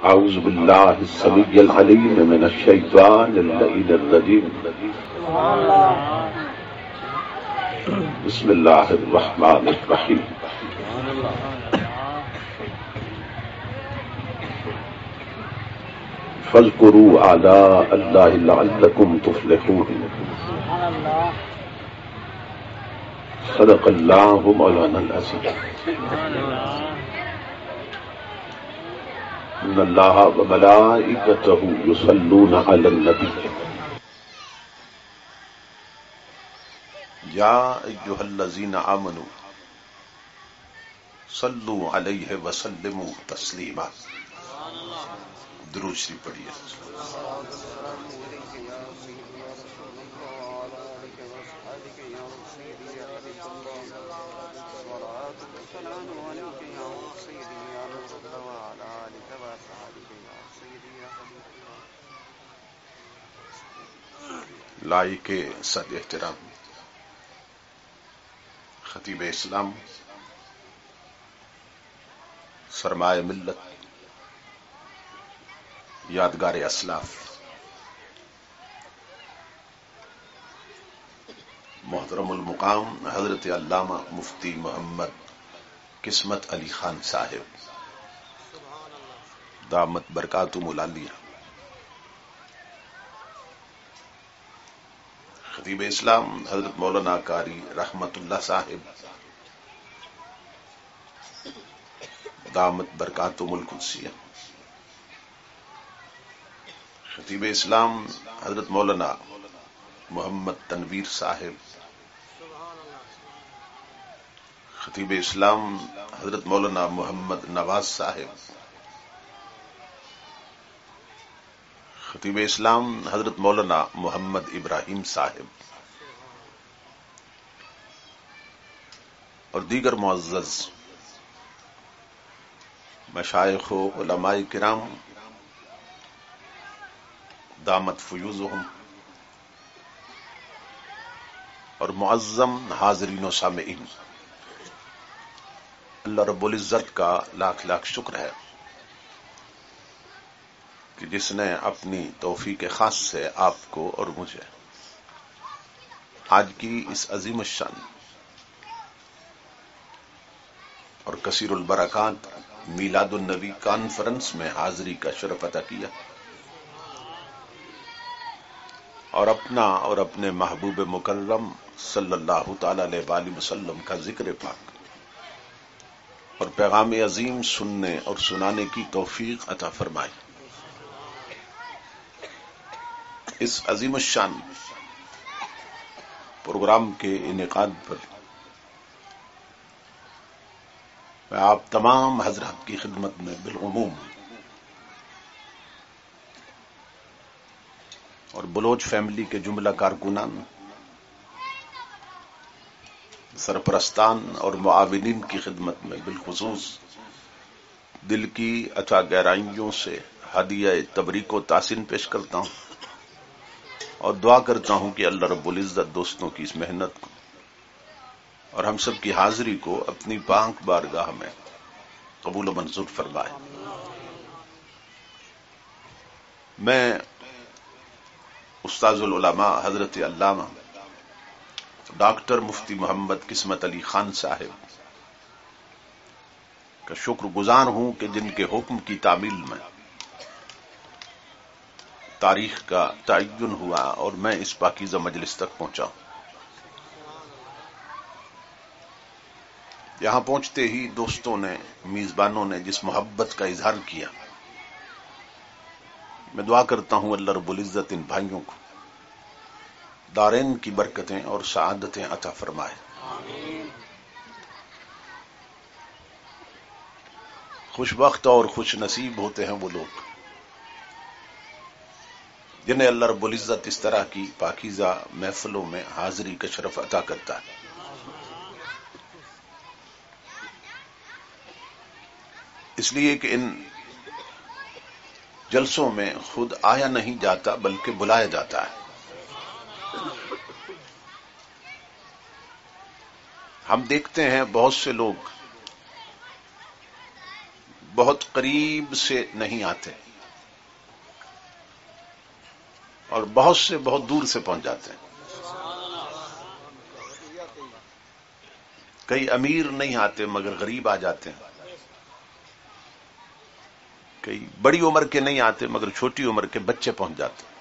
أعوذ بالله السميع العليم من الشيطان اللعين الرجيم. بسم الله الرحمن الرحيم. فاذكروا آلاء الله لعلكم تفلحون. صدق الله مولانا العظيم. إن الله وملائكته يصلون على النبي يا أيها الذين آمنوا صلوا عليه وسلموا تسليما. درود شریف پڑھیے. لائق صد احترام خطیب اسلام، سرمایہ ملت، یادگار اسلاف، محترم المقام حضرت علامہ مفتی محمد قسمت علی خان صاحب دامت برکاتہم العالیہ، خطیب اسلام حضرت مولانا قاری رحمت اللہ صاحب دامت برکاتہم القدسیہ، خطیب اسلام حضرت مولانا محمد تنویر صاحب، خطیب اسلام حضرت مولانا محمد نواز صاحب، خطیب اسلام حضرت مولانا محمد ابراہیم صاحب اور دیگر معزز مشائخ و علماء کرام دامت فیوزہم اور معظم حاضرین و سامعین، اللہ رب العزت کا لاکھ لاکھ شکر ہے کہ جس نے اپنی توفیق خاص سے آپ کو اور مجھے آج کی اس عظیم الشان اور کثیر البرکات میلاد النبی کانفرنس میں حاضری کا شرف عطا کیا اور اپنا اور اپنے محبوب مکرم صلی اللہ تعالی علیہ وآلہ وسلم کا ذکر پاک اور پیغام عظیم سننے اور سنانے کی توفیق عطا فرمائی. اس عظیم الشان پروگرام کے انعقاد پر میں آپ تمام حضرات کی خدمت میں بالعموم اور بلوچ فیملی کے جملہ کارکنان، سرپرستان اور معاونین کی خدمت میں بالخصوص دل کی اتھا گہرائیوں سے ہدیہ تبریک و تحسین پیش کرتا ہوں اور دعا کرتا ہوں کہ اللہ رب العزت دوستوں کی اس محنت کو اور ہم سب کی حاضری کو اپنی پاک بارگاہ میں قبول و منظور فرمائے. میں استاذ العلماء حضرت علامہ ڈاکٹر مفتی محمد قسمت علی خان صاحب کا شکر گزار ہوں کہ جن کے حکم کی تعمیل میں تاریخ کا تعین ہوا اور میں اس پاکیزہ مجلس تک پہنچا. یہاں پہنچتے ہی دوستوں نے، میزبانوں نے جس محبت کا اظہار کیا، میں دعا کرتا ہوں اللہ رب العزت ان بھائیوں کو دارین کی برکتیں اور سعادتیں عطا فرمائے. خوش بخت اور خوش نصیب ہوتے ہیں وہ لوگ جنہیں اللہ رب العزت اس طرح کی پاکیزہ محفلوں میں حاضری کا شرف عطا کرتا ہے. اس لیے کہ ان جلسوں میں خود آیا نہیں جاتا بلکہ بلایا جاتا ہے. ہم دیکھتے ہیں بہت سے لوگ بہت قریب سے نہیں آتے اور بہت سے بہت دور سے پہنچ جاتے ہیں. کئی امیر نہیں آتے مگر غریب آ جاتے ہیں. کئی بڑی عمر کے نہیں آتے مگر چھوٹی عمر کے بچے پہنچ جاتے ہیں.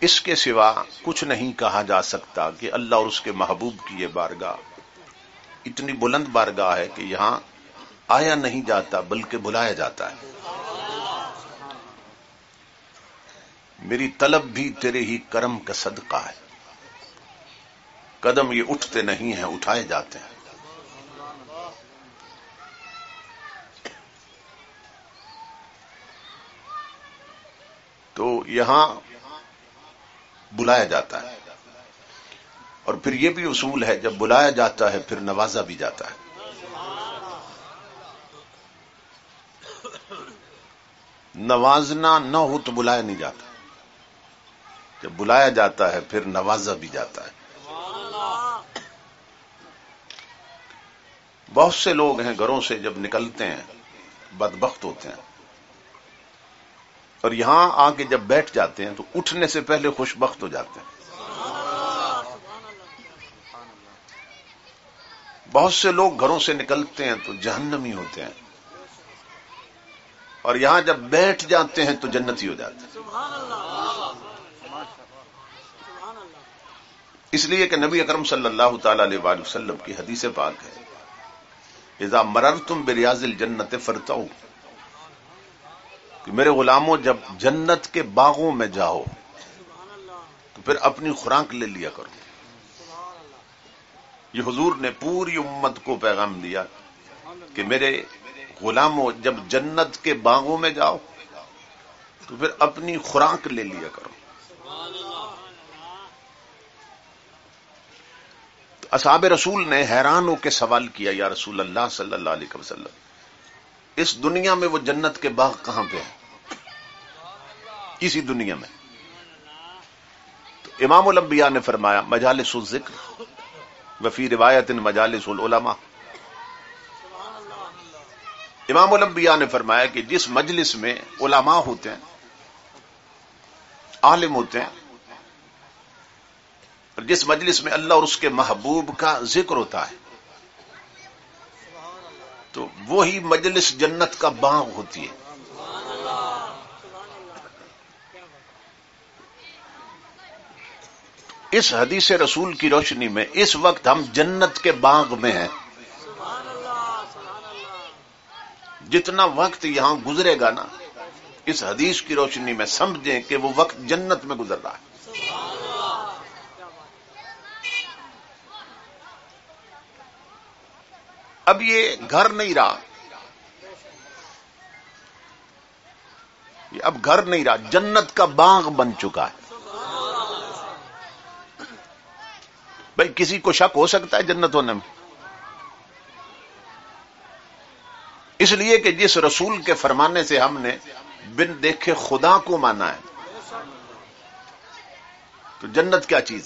اس کے سوا کچھ نہیں کہا جا سکتا کہ اللہ اور اس کے محبوب کی یہ بارگاہ اتنی بلند بارگاہ ہے کہ یہاں آیا نہیں جاتا بلکہ بلایا جاتا ہے. میری طلب بھی تیرے ہی کرم کا صدقہ ہے. قدم یہ اٹھتے نہیں ہیں اٹھائے جاتے ہیں. تو یہاں بلایا جاتا ہے اور پھر یہ بھی اصول ہے جب بلایا جاتا ہے پھر نوازا بھی جاتا ہے. نوازنا نہ ہو تو بلایا نہیں جاتا. جب بلایا جاتا ہے پھر نوازا بھی جاتا ہے. بہت سے لوگ ہیں گھروں سے جب نکلتے ہیں بدبخت ہوتے ہیں اور یہاں آ کے جب بیٹھ جاتے ہیں تو اٹھنے سے پہلے خوش بخت ہو جاتے ہیں. بہت سے لوگ گھروں سے نکلتے ہیں تو جہنمی ہوتے ہیں اور یہاں جب بیٹھ جاتے ہیں تو جنتی ہو جاتے ہیں. اس لیے کہ نبی اکرم صلی اللہ تعالی علیہ وآلہ وسلم کی حدیث پاک ہے اذا مررتم بریاض الجنت فرتعوا، کہ میرے غلاموں جب جنت کے باغوں میں جاؤ تو پھر اپنی خوراک لے لیا کرو. یہ حضور نے پوری امت کو پیغام دیا کہ میرے غلاموں جب جنت کے باغوں میں جاؤ تو پھر اپنی خوراک لے لیا کرو. اصحاب رسول نے حیران ہو کے سوال کیا یا رسول اللہ صلی اللہ علیہ وسلم اس دنیا میں وہ جنت کے باغ کہاں پہ ہیں؟ کسی دنیا میں؟ تو امام الانبیاء نے فرمایا مجالس الذکر وفی روایت مجالس العلماء. امام الانبیاء نے فرمایا کہ جس مجلس میں علماء ہوتے ہیں عالم ہوتے ہیں اور جس مجلس میں اللہ اور اس کے محبوب کا ذکر ہوتا ہے تو وہی مجلس جنت کا باغ ہوتی ہے. اس حدیث رسول کی روشنی میں اس وقت ہم جنت کے باغ میں ہیں. جتنا وقت یہاں گزرے گا نا اس حدیث کی روشنی میں سمجھیں کہ وہ وقت جنت میں گزر رہا ہے. اب یہ گھر نہیں رہا، یہ اب گھر نہیں رہا، جنت کا باغ بن چکا ہے. بھائی کسی کو شک ہو سکتا ہے جنت ہونے میں؟ اس لیے کہ جس رسول کے فرمانے سے ہم نے بن دیکھے خدا کو مانا ہے تو جنت کیا چیز؟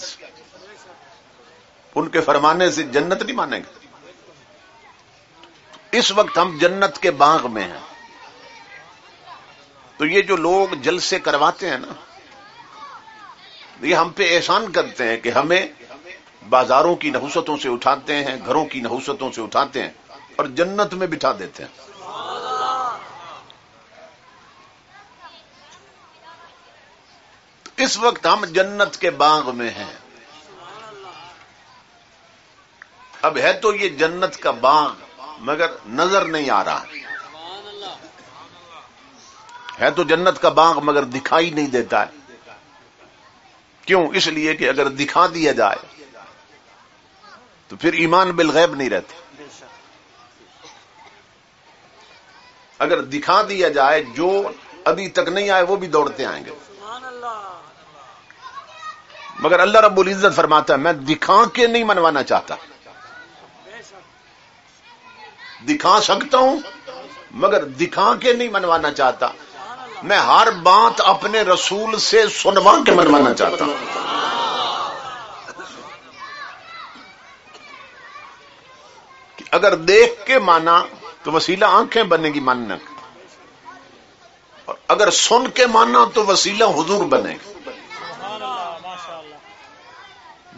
ان کے فرمانے سے جنت نہیں مانیں گے. اس وقت ہم جنت کے باغ میں ہیں. تو یہ جو لوگ جلسے کرواتے ہیں نا یہ ہم پہ احسان کرتے ہیں کہ ہمیں بازاروں کی نحوستوں سے اٹھاتے ہیں، گھروں کی نحوستوں سے اٹھاتے ہیں اور جنت میں بٹھا دیتے ہیں. اس وقت ہم جنت کے باغ میں ہیں. اب ہے تو یہ جنت کا باغ مگر نظر نہیں آ رہا ہے تو جنت کا باغ مگر دکھائی نہیں دیتا ہے. کیوں؟ اس لیے کہ اگر دکھا دیا جائے تو پھر ایمان بالغیب نہیں رہتا. اگر دکھا دیا جائے جو ابھی تک نہیں آئے وہ بھی دوڑتے آئیں گے. مگر اللہ رب العزت فرماتا ہے میں دکھا کے نہیں منوانا چاہتا. دکھا سکتا ہوں مگر دکھا کے نہیں منوانا چاہتا. میں ہر بات اپنے رسول سے سنوا کے منوانا چاہتا ہوں. اگر دیکھ کے مانا تو وسیلہ آنکھیں بنے گی ماننے کا، اور اگر سن کے مانا تو وسیلہ حضور بنے گا۔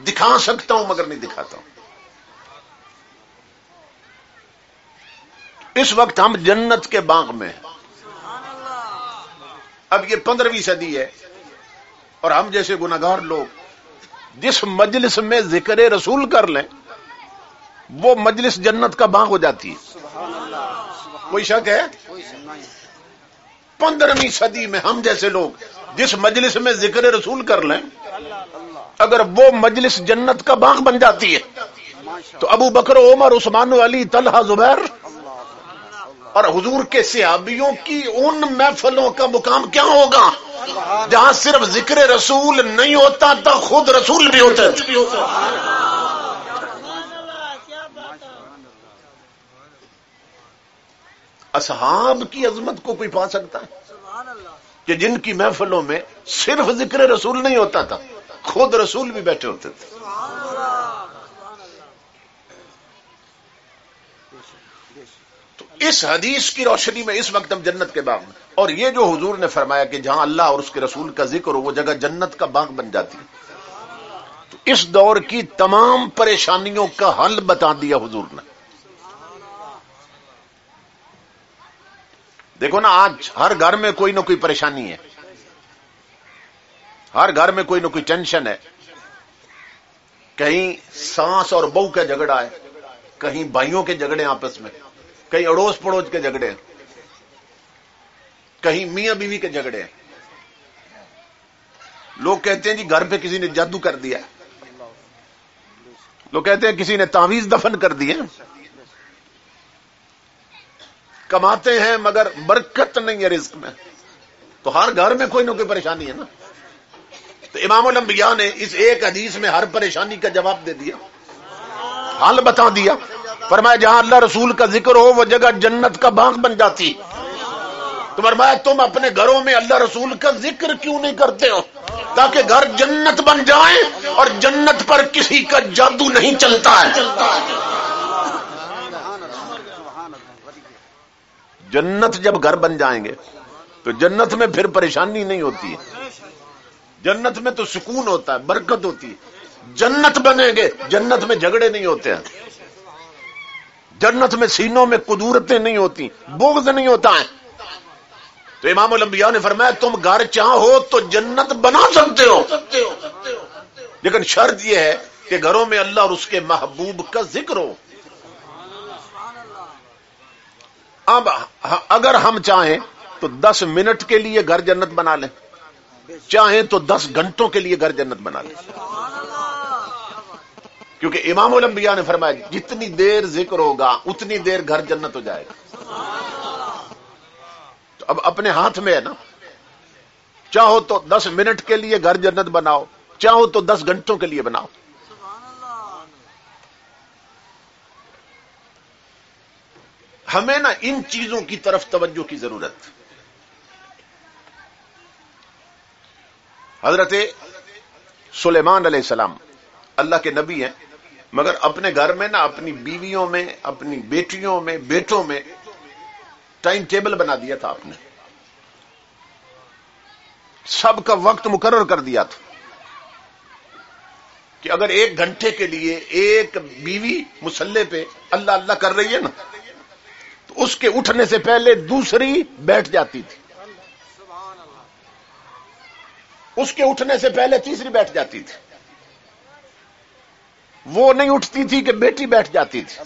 دکھا سکتا ہوں مگر نہیں دکھاتا ہوں۔ اس وقت ہم جنت کے باغ میں ہیں۔ اب یہ 15ویں صدی ہے، اور ہم جیسے گناہگار لوگ جس مجلس میں ذکر رسول کر لیں وہ مجلس جنت کا باغ ہو جاتی ہے۔ کوئی شک ہے؟ 15ویں صدی میں ہم جیسے لوگ جس مجلس میں ذکر رسول کر لیں اگر وہ مجلس جنت کا باغ بن جاتی ہے تو ابو بکر، عمر، عثمان، علی، طلحہ، زبیر اور حضور کے صحابیوں کی ان محفلوں کا مقام کیا ہوگا جہاں صرف ذکر رسول نہیں ہوتا تھا، خود رسول بھی ہوتے تھے۔ اصحاب کی عظمت کو کوئی پا سکتا ہے کہ جن کی محفلوں میں صرف ذکر رسول نہیں ہوتا تھا، خود رسول بھی بیٹھے ہوتے تھے۔ تو اس حدیث کی روشنی میں اس وقت ہم جنت کے باغ میں، اور یہ جو حضور نے فرمایا کہ جہاں اللہ اور اس کے رسول کا ذکر ہو وہ جگہ جنت کا باغ بن جاتی ہے، تو اس دور کی تمام پریشانیوں کا حل بتا دیا حضور نے۔ دیکھو نا، آج ہر گھر میں کوئی نہ کوئی پریشانی ہے، ہر گھر میں کوئی نہ کوئی ٹینشن ہے، کہیں ساس اور بہو کا جھگڑا ہے، کہیں بھائیوں کے جھگڑے آپس میں، کہیں اڑوس پڑوس کے جھگڑے ہیں، کہیں میاں بیوی کے جھگڑے ہیں۔ لوگ کہتے ہیں جی گھر پہ کسی نے جادو کر دیا، لوگ کہتے ہیں کسی نے تعویذ دفن کر دیے، کماتے ہیں مگر برکت نہیں ہے رزق میں، تو ہر گھر میں کوئی نہ کوئی پریشانی ہے نا۔ تو امام الانبیاء نے اس ایک حدیث میں ہر پریشانی کا جواب دے دیا، حل بتا دیا۔ فرمایا جہاں اللہ رسول کا ذکر ہو وہ جگہ جنت کا باغ بن جاتی۔ تو فرمایا تم اپنے گھروں میں اللہ رسول کا ذکر کیوں نہیں کرتے ہو تاکہ گھر جنت بن جائے، اور جنت پر کسی کا جادو نہیں چلتا ہے۔ جنت جب گھر بن جائیں گے تو جنت میں پھر پریشانی نہیں ہوتی ہے، جنت میں تو سکون ہوتا ہے، برکت ہوتی ہے۔ جنت بنیں گے، جنت میں جھگڑے نہیں ہوتے ہیں، جنت میں سینوں میں قدورتیں نہیں ہوتی، بغض نہیں ہوتا ہے۔ تو امام الانبیاء نے فرمایا تم گھر چاہو تو جنت بنا سکتے ہو، لیکن شرط یہ ہے کہ گھروں میں اللہ اور اس کے محبوب کا ذکر ہو۔ اب اگر ہم چاہیں تو 10 منٹ کے لیے گھر جنت بنا لیں، چاہیں تو 10 گھنٹوں کے لیے گھر جنت بنا لیں، کیونکہ امام الانبیاء نے فرمایا جتنی دیر ذکر ہوگا اتنی دیر گھر جنت ہو جائے گا۔ تو اب اپنے ہاتھ میں ہے نا، چاہو تو 10 منٹ کے لیے گھر جنت بناؤ، چاہو تو 10 گھنٹوں کے لیے بناؤ۔ ہمیں نا ان چیزوں کی طرف توجہ کی ضرورت۔ حضرت سلیمان علیہ السلام اللہ کے نبی ہیں، مگر اپنے گھر میں نا اپنی بیویوں میں، اپنی بیٹیوں میں، بیٹوں میں ٹائم ٹیبل بنا دیا تھا، آپ نے سب کا وقت مقرر کر دیا تھا کہ اگر 1 گھنٹے کے لیے ایک بیوی مصلی پہ اللہ اللہ کر رہی ہے نا تو اس کے اٹھنے سے پہلے دوسری بیٹھ جاتی تھی، اس کے اٹھنے سے پہلے تیسری بیٹھ جاتی تھی، وہ نہیں اٹھتی تھی کہ بیٹی بیٹھ جاتی تھی،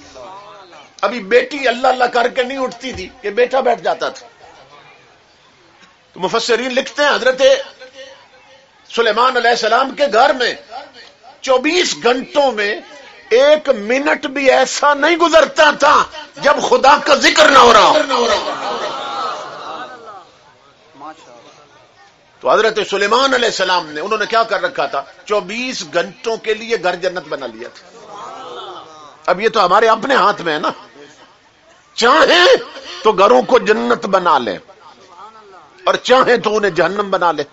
ابھی بیٹی اللہ اللہ کر کے نہیں اٹھتی تھی کہ بیٹا بیٹھ جاتا تھا۔ تو مفسرین لکھتے ہیں حضرت سلیمان علیہ السلام کے گھر میں 24 گھنٹوں میں 1 منٹ بھی ایسا نہیں گزرتا تھا جب خدا کا ذکر نہ ہو رہا ہو۔ تو حضرت سلیمان علیہ السلام نے انہوں نے کیا کر رکھا تھا، 24 گھنٹوں کے لیے گھر جنت بنا لیا تھا۔ اب یہ تو ہمارے اپنے ہاتھ میں ہے نا، چاہیں تو گھروں کو جنت بنا لیں اور چاہیں تو انہیں جہنم بنا لیں،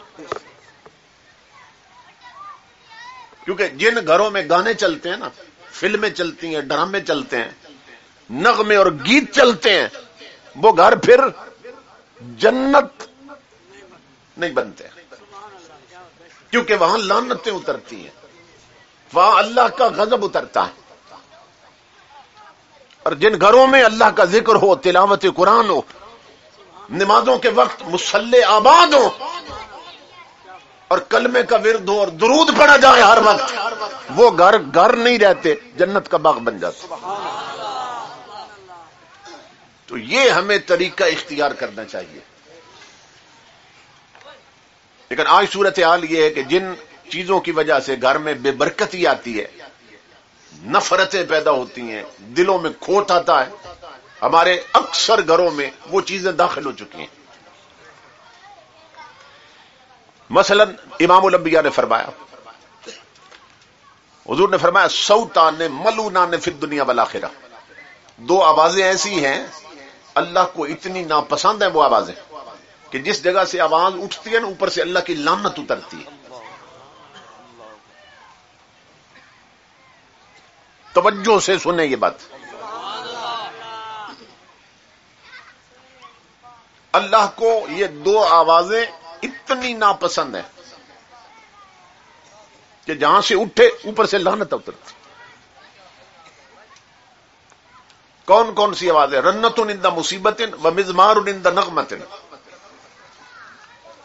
کیونکہ جن گھروں میں گانے چلتے ہیں نا، فلمیں چلتی ہیں، ڈرامے چلتے ہیں، نغمے اور گیت چلتے ہیں، وہ گھر پھر جنت نہیں بنتے، کیونکہ وہاں لعنتیں اترتی ہیں، وہاں اللہ کا غضب اترتا ہے۔ اور جن گھروں میں اللہ کا ذکر ہو، تلاوت قرآن ہو، نمازوں کے وقت مصلی آباد ہو، اور کلمے کا ورد ہو اور درود پڑھا جائے ہر وقت، وہ گھر نہیں رہتے، جنت کا باغ بن جاتے۔ تو یہ ہمیں طریقہ اختیار کرنا چاہیے۔ لیکن آج صورتحال یہ ہے کہ جن چیزوں کی وجہ سے گھر میں بے برکتی آتی ہے، نفرتیں پیدا ہوتی ہیں، دلوں میں کھوٹ آتا ہے، ہمارے اکثر گھروں میں وہ چیزیں داخل ہو چکی ہیں۔ مثلا امام الانبیاء نے فرمایا، حضور نے فرمایا صوتان ملعونان فی الدنیا والآخرہ، دو آوازیں ایسی ہیں اللہ کو اتنی ناپسند ہیں، وہ آوازیں کہ جس جگہ سے آواز اٹھتی ہے نا، اوپر سے اللہ کی لعنت اترتی ہے۔ توجہ سے سنیں یہ بات، اللہ کو یہ دو آوازیں اتنی ناپسند ہیں کہ جہاں سے اٹھے اوپر سے لعنت اترتی۔ کون کون سی آوازیں؟ رنت عند مصیبت و مزمار عند نغمت۔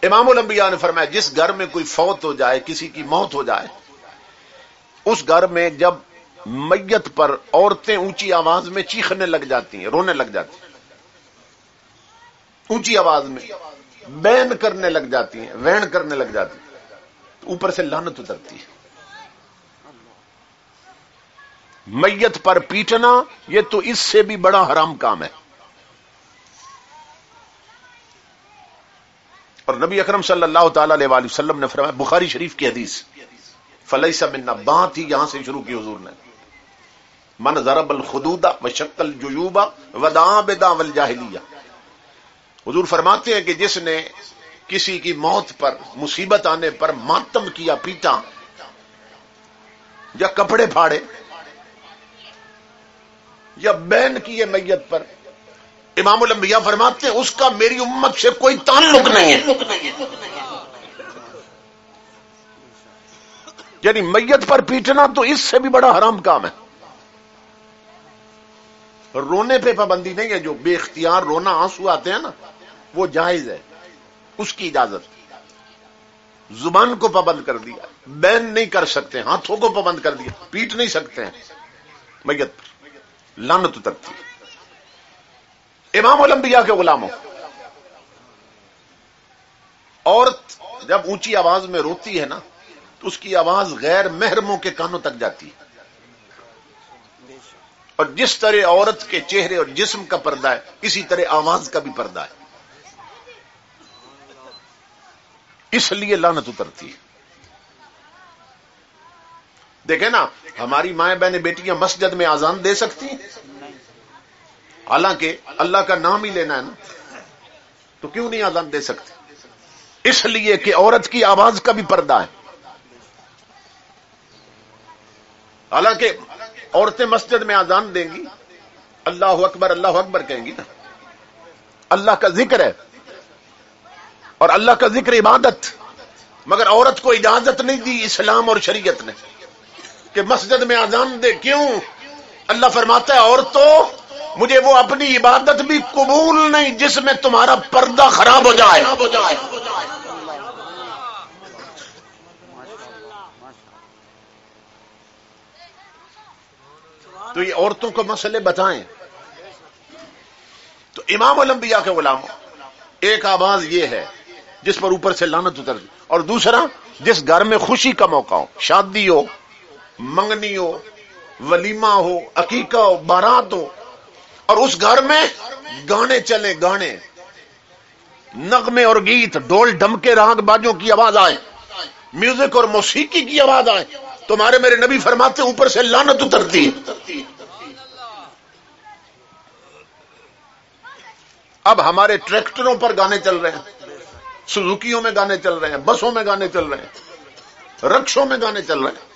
امام الانبیاء نے فرمایا جس گھر میں کوئی فوت ہو جائے، کسی کی موت ہو جائے، اس گھر میں جب میت پر عورتیں اونچی آواز میں چیخنے لگ جاتی ہیں، رونے لگ جاتی ہیں، اونچی آواز میں بین کرنے لگ جاتی ہیں، وین کرنے لگ جاتی ہیں، تو اوپر سے لعنت اترتی ہے۔ میت پر پیٹنا یہ تو اس سے بھی بڑا حرام کام ہے۔ اور نبی اکرم صلی اللہ تعالی علیہ وآلہ وسلم نے فرمایا، بخاری شریف کی حدیث، فلیس منا، بات ہی یہاں سے شروع کی حضور نے، من ضرب الخدود وشق الجیوب ودعا بدعوی الجاہلیہ۔ حضور فرماتے ہیں کہ جس نے کسی کی موت پر، مصیبت آنے پر ماتم کیا، پیٹا یا کپڑے پھاڑے یا بین کیے میت پر، امام الانبیاء فرماتے ہیں اس کا میری امت سے کوئی تعلق نہیں ہے۔ یعنی میت پر پیٹنا تو اس سے بھی بڑا حرام کام ہے۔ رونے پہ پابندی نہیں ہے، جو بے اختیار رونا، آنسو آتے ہیں نا، وہ جائز ہے، اس کی اجازت۔ زبان کو پابند کر دیا، بین نہیں کر سکتے، ہاتھوں کو پابند کر دیا، پیٹ نہیں سکتے ہیں، میت پر لعنت اترتی ہے۔ امام الانبیاء کے غلاموں، عورت جب اونچی آواز میں روتی ہے نا، تو اس کی آواز غیر محرموں کے کانوں تک جاتی ہے، اور جس طرح عورت کے چہرے اور جسم کا پردہ ہے، اسی طرح آواز کا بھی پردہ ہے، اس لیے لعنت اترتی ہے۔ دیکھیں نا، ہماری مائیں بہنیں بیٹیاں مسجد میں اذان دے سکتی ہیں، حالانکہ اللہ کا نام ہی لینا ہے نا، تو کیوں نہیں اذان دے سکتے؟ اس لیے کہ عورت کی آواز کا بھی پردہ ہے۔ حالانکہ عورتیں مسجد میں اذان دیں گی، اللہ اکبر کہیں گی نا، اللہ کا ذکر ہے اور اللہ کا ذکر عبادت، مگر عورت کو اجازت نہیں دی اسلام اور شریعت نے کہ مسجد میں اذان دے۔ کیوں؟ اللہ فرماتا ہے عورتوں، مجھے وہ اپنی عبادت بھی قبول نہیں جس میں تمہارا پردہ خراب ہو جائے۔ تو یہ عورتوں کو مسئلے بتائیں۔ تو امام الانبیاء کے غلاموں، ایک آواز یہ ہے جس پر اوپر سے لعنت اترتی، اور دوسرا جس گھر میں خوشی کا موقع ہو، شادی ہو، منگنی ہو، ولیمہ ہو، عقیقہ ہو، بارات ہو، اور اس گھر میں گانے چلیں، گانے، نغمے اور گیت، ڈول ڈھمکے، راگ باجوں کی آواز آئے، میوزک اور موسیقی کی آواز آئے، تمہارے میرے نبی فرماتے اوپر سے لعنت اترتی ہے۔ اب ہمارے ٹریکٹروں پر گانے چل رہے ہیں، سزوکیوں میں گانے چل رہے ہیں، بسوں میں گانے چل رہے ہیں، رکشوں میں گانے چل رہے ہیں،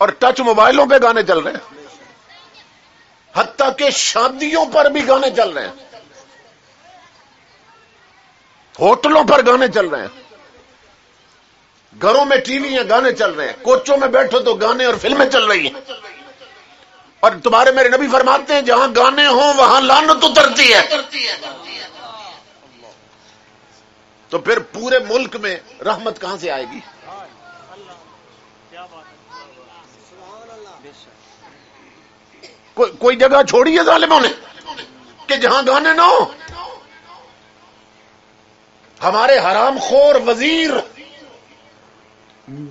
اور ٹچ موبائلوں پہ گانے چل رہے ہیں۔ حتیٰ کہ شادیوں پر بھی گانے چل رہے ہیں، ہوٹلوں پر گانے چل رہے ہیں، گھروں میں ٹی وی ہیں گانے چل رہے ہیں، کوچوں میں بیٹھو تو گانے اور فلمیں چل رہی ہیں۔ اور تمہارے میرے نبی فرماتے ہیں جہاں گانے ہوں وہاں لعنت اترتی ہے۔ تو پھر پورے ملک میں رحمت کہاں سے آئے گی؟ کوئی جگہ چھوڑی ہے ظالموں نے کہ جہاں گانے نہ ہو؟ ہمارے حرام خور وزیر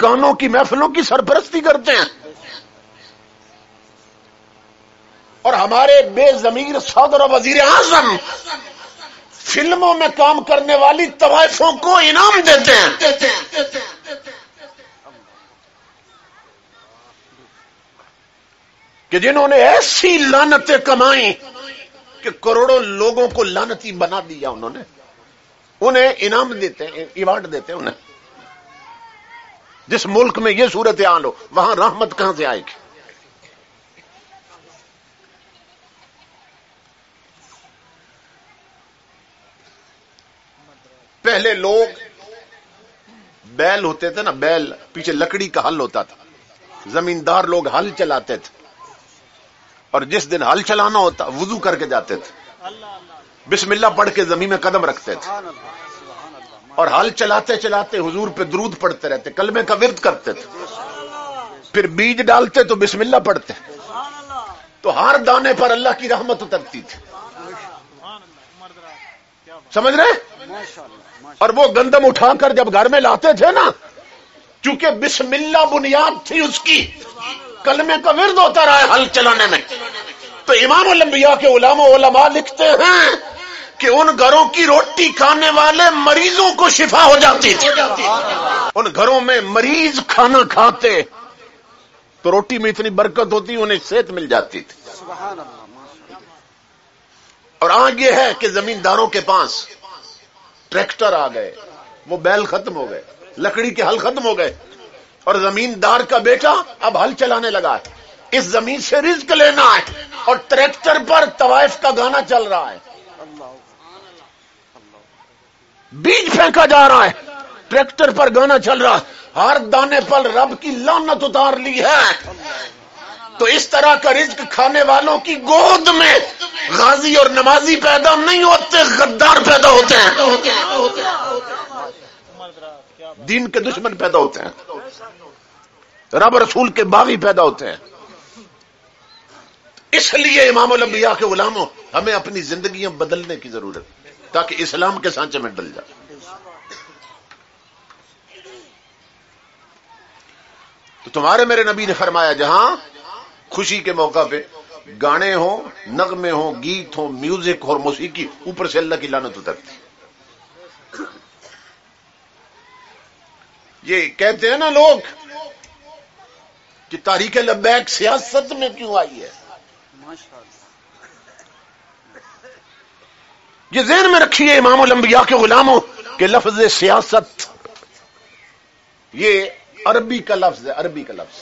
گانوں کی محفلوں کی سرپرستی کرتے ہیں، اور ہمارے بے ضمیر صدر و وزیر اعظم فلموں میں کام کرنے والی طوائفوں کو انعام دیتے ہیں۔ کہ جنہوں نے ایسی لعنتیں کمائیں کہ کروڑوں لوگوں کو لعنتی بنا دیا، انہیں انعام دیتے ہیں، ایوارڈ دیتے ہیں انہیں۔ جس ملک میں یہ صورتحال ہو وہاں رحمت کہاں سے آئے گی؟ پہلے لوگ بیل ہوتے تھے نا، بیل پیچھے لکڑی کا ہل ہوتا تھا، زمیندار لوگ ہل چلاتے تھے، اور جس دن ہل چلانا ہوتا وضو کر کے جاتے تھے، بسم اللہ پڑھ کے زمین میں قدم رکھتے تھے، اور ہل چلاتے چلاتے حضور پہ درود پڑھتے رہتے، کلمے کا ورد کرتے تھے، پھر بیج ڈالتے تو بسم اللہ پڑھتے، تو ہر دانے پر اللہ کی رحمت اترتی تھی۔ سمجھ رہے؟ اور وہ گندم اٹھا کر جب گھر میں لاتے تھے نا، چونکہ بسم اللہ بنیاد تھی اس کی، کلمے کا ورد ہوتا رہا ہے ہل چلانے میں، تو امام الانبیاء کے علماء لکھتے ہیں کہ ان گھروں کی روٹی کھانے والے مریضوں کو شفا ہو جاتی تھی۔ ان گھروں میں مریض کھانا کھاتے تو روٹی میں اتنی برکت ہوتی انہیں صحت مل جاتی تھی۔ اور آج یہ ہے کہ زمینداروں کے پاس ٹریکٹر آ گئے، وہ بیل ختم ہو گئے، لکڑی کے ہل ختم ہو گئے، اور زمیندار کا بیٹا اب ہل چلانے لگا ہے، اس زمین سے رزق لینا ہے، اور ٹریکٹر پر طوائف کا گانا چل رہا ہے، بیج پھینکا جا رہا ہے، ٹریکٹر پر گانا چل رہا ہے، ہر دانے پر رب کی لعنت اتار لی ہے۔ تو اس طرح کا رزق کھانے والوں کی گود میں غازی اور نمازی پیدا نہیں ہوتے، غدار پیدا ہوتے ہیں، دین کے دشمن پیدا ہوتے ہیں، رب رسول کے باغی پیدا ہوتے ہیں۔ اس لیے امام الانبیاء کے غلاموں ہمیں اپنی زندگیاں بدلنے کی ضرورت ہے تاکہ اسلام کے سانچے میں ڈل جائے۔ تو تمہارے میرے نبی نے فرمایا جہاں خوشی کے موقع پہ گانے ہوں، نغمے ہوں، گیت ہوں، میوزک اور موسیقی، اوپر سے اللہ کی لعنت اترتی۔ یہ کہتے ہیں نا لوگ کہ تحریک لبیک سیاست میں کیوں آئی ہے، یہ ذہن میں رکھیے امام الانبیاء کے غلاموں کہ لفظ سیاست یہ عربی کا لفظ ہے، عربی کا لفظ،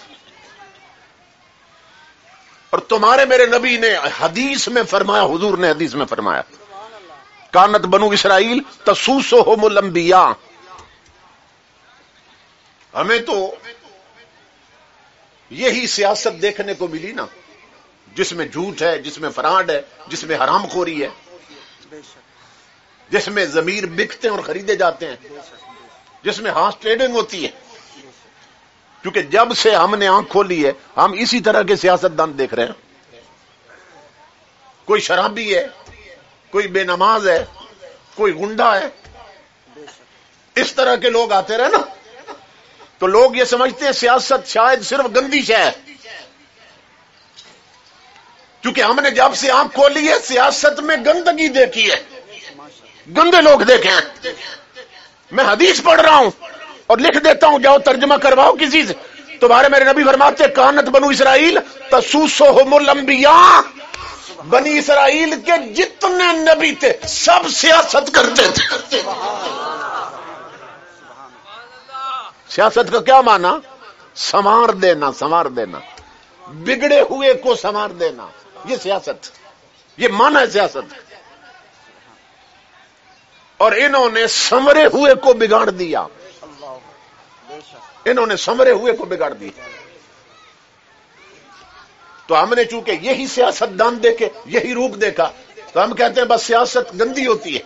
اور تمہارے میرے نبی نے حدیث میں فرمایا، حضور نے حدیث میں فرمایا کانت بنو اسرائیل تسوسہم الانبیاء۔ ہمیں تو یہی سیاست دیکھنے کو ملی نا، جس میں جھوٹ ہے، جس میں فراڈ ہے، جس میں حرام خوری ہے، جس میں ضمیر بکتے ہیں اور خریدے جاتے ہیں، جس میں ہارس ٹریڈنگ ہوتی ہے۔ کیونکہ جب سے ہم نے آنکھ کھولی ہے ہم اسی طرح کے سیاست دان دیکھ رہے ہیں، کوئی شرابی ہے، کوئی بے نماز ہے، کوئی گنڈا ہے، اس طرح کے لوگ آتے رہے نا، تو لوگ یہ سمجھتے ہیں سیاست شاید صرف گندی شے ہے، کیونکہ ہم نے جب سے آنکھ کھولی ہے سیاست میں گندگی دیکھی ہے، گندے لوگ دیکھے ہیں۔ میں حدیث پڑھ رہا ہوں اور لکھ دیتا ہوں، جاؤ ترجمہ کرواؤ کسی سے۔ تمہارے میرے نبی فرماتے کانت بنو اسرائیل تسوسہم الانبیاء، بنی اسرائیل کے جتنے نبی تھے سب سیاست کرتے تھے۔ سیاست کا کیا معنی؟ سنوار دینا، سنوار دینا، بگڑے ہوئے کو سنوار دینا، یہ سیاست، یہ معنی ہے سیاست. اور انہوں نے سنورے ہوئے کو بگاڑ دیا، انہوں نے سنورے ہوئے کو بگاڑ دیا. تو ہم نے چونکہ یہی سیاست دان دیکھے، یہی روپ دیکھا، تو ہم کہتے ہیں بس سیاست گندی ہوتی ہے.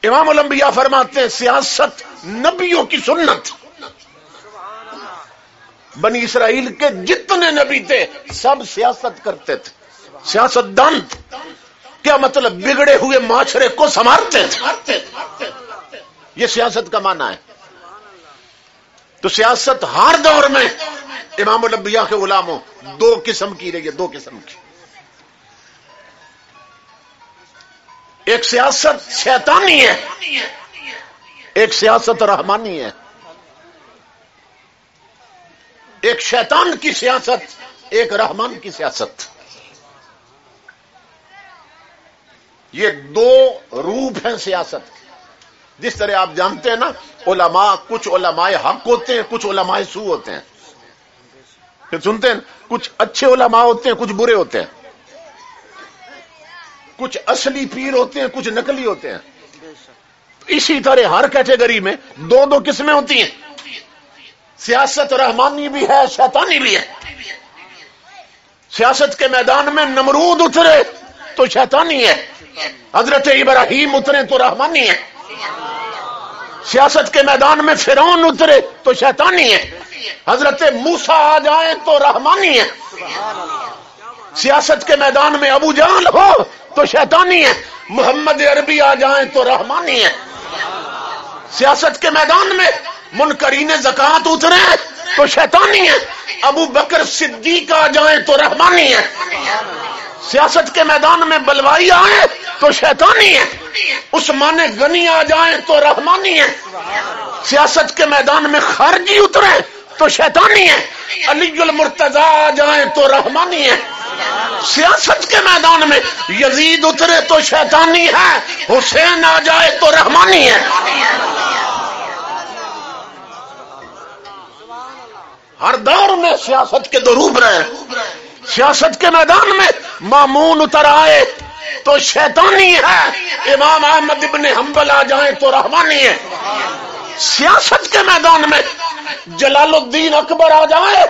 امام الانبیاء فرماتے ہیں سیاست نبیوں کی سنت. بنی اسرائیل کے جتنے نبی تھے سب سیاست کرتے تھے، سیاست دان. کیا مطلب؟ بگڑے ہوئے معاشرے کو سنوارتے تھے. یہ سیاست کا معنی ہے. تو سیاست ہر دور میں امام الانبیاء کے غلاموں دو قسم کی رہی ہے، دو قسم کی. ایک سیاست شیطانی ہے، ایک سیاست رحمانی ہے. ایک شیطان کی سیاست، ایک رحمان کی سیاست. یہ دو روپ ہیں سیاست. جس طرح آپ جانتے ہیں نا، علماء کچھ علماء حق ہوتے ہیں، کچھ علماء سو ہوتے ہیں. پھر سنتے ہیں کچھ اچھے علماء ہوتے ہیں، کچھ برے ہوتے ہیں. کچھ اصلی پیر ہوتے ہیں، کچھ نقلی ہوتے ہیں. اسی طرح ہر کیٹیگری میں دو دو قسمیں ہوتی ہیں. سیاست رحمانی بھی ہے، شیطانی بھی ہے. سیاست کے میدان میں نمرود اترے تو شیطانی ہے، حضرت ابراہیم اترے تو رحمانی ہے. سیاست کے میدان میں فرعون اترے تو شیطانی ہے، حضرت موسیٰ آ جائیں تو رحمانی ہے. سیاست کے میدان میں ابو جہل ہو تو شیطانی ہے، محمد عربی آ جائیں تو رحمانی ہے. سیاست کے میدان میں منکرین زکات اترے تو شیطانی ہے، ابو بکر صدیق آ جائیں تو رحمانی ہے. سیاست کے میدان میں بلوائی آئے تو شیطانی ہے، عثمان غنی آ جائیں تو رحمانی ہے. سیاست کے میدان میں خارجی اترے تو شیطانی ہے، علی المرتضی آ جائیں تو رحمانی ہے. سیاست کے میدان میں یزید اترے تو شیطانی ہے، حسین آ جائے تو رحمانی ہے. ہر دور میں سیاست کے دو روپ رہے. سیاست کے میدان میں مامون اتر آئے تو شیطانی ہے، امام احمد ابن حنبل آ جائیں تو رحمانی ہے. سیاست کے میدان میں جلال الدین اکبر آ جائے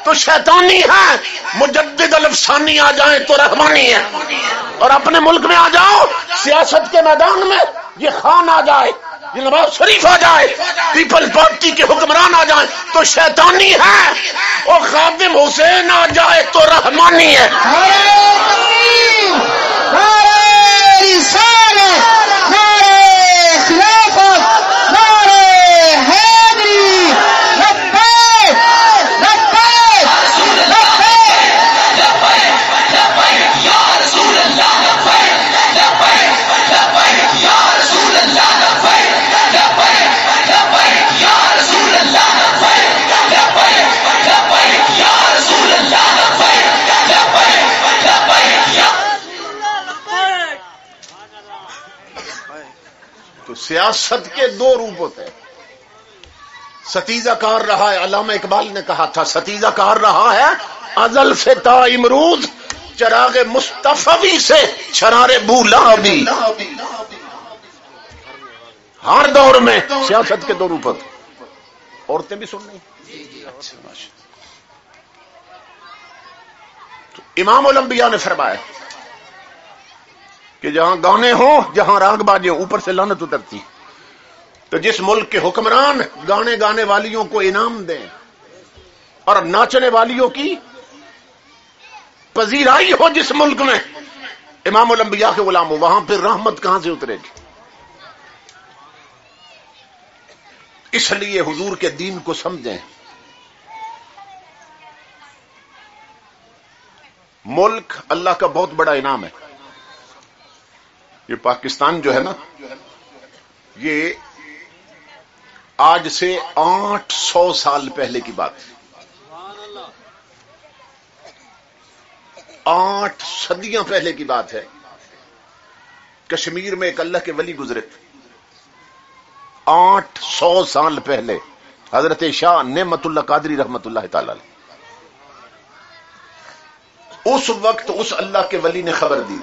تو شیطانی ہے، مجدد الافسانی آ جائیں تو رحمانی ہے. اور اپنے ملک میں آ جاؤ، سیاست کے میدان میں یہ خان آ جائے، یہ نواز شریف آ جائے، پیپل پارٹی کے حکمران آ جائیں تو شیطانی ہے، اور خادم حسین آ جائے تو رحمانی ہے. سیاست کے دو روپ ہوتے ہیں. ستیزہ کار رہا ہے، علامہ اقبال نے کہا تھا ستیزہ کار رہا ہے ازل سے تا امروز، چراغ مصطفی سے شرار بولا بھی. ہر دور میں سیاست کے دو روپ ہوتے. عورتیں بھی سن رہی؟ تو امام الانبیاء نے فرمایا کہ جہاں گانے ہوں، جہاں راگ بازے ہوں، اوپر سے لعنت اترتی. تو جس ملک کے حکمران گانے گانے والیوں کو انعام دیں اور ناچنے والیوں کی پذیرائی ہو جس ملک میں امام الانبیاء کے غلام ہو، وہاں پھر رحمت کہاں سے اترے گی؟ اس لیے حضور کے دین کو سمجھیں. ملک اللہ کا بہت بڑا انعام ہے. یہ پاکستان جو ہے نا، یہ آج سے 800 سال پہلے کی بات ہے، 8 صدیاں پہلے کی بات ہے. کشمیر میں ایک اللہ کے ولی گزرے 800 سال پہلے، حضرت شاہ نعمت اللہ قادری رحمت اللہ تعالی. اس وقت اس اللہ کے ولی نے خبر دی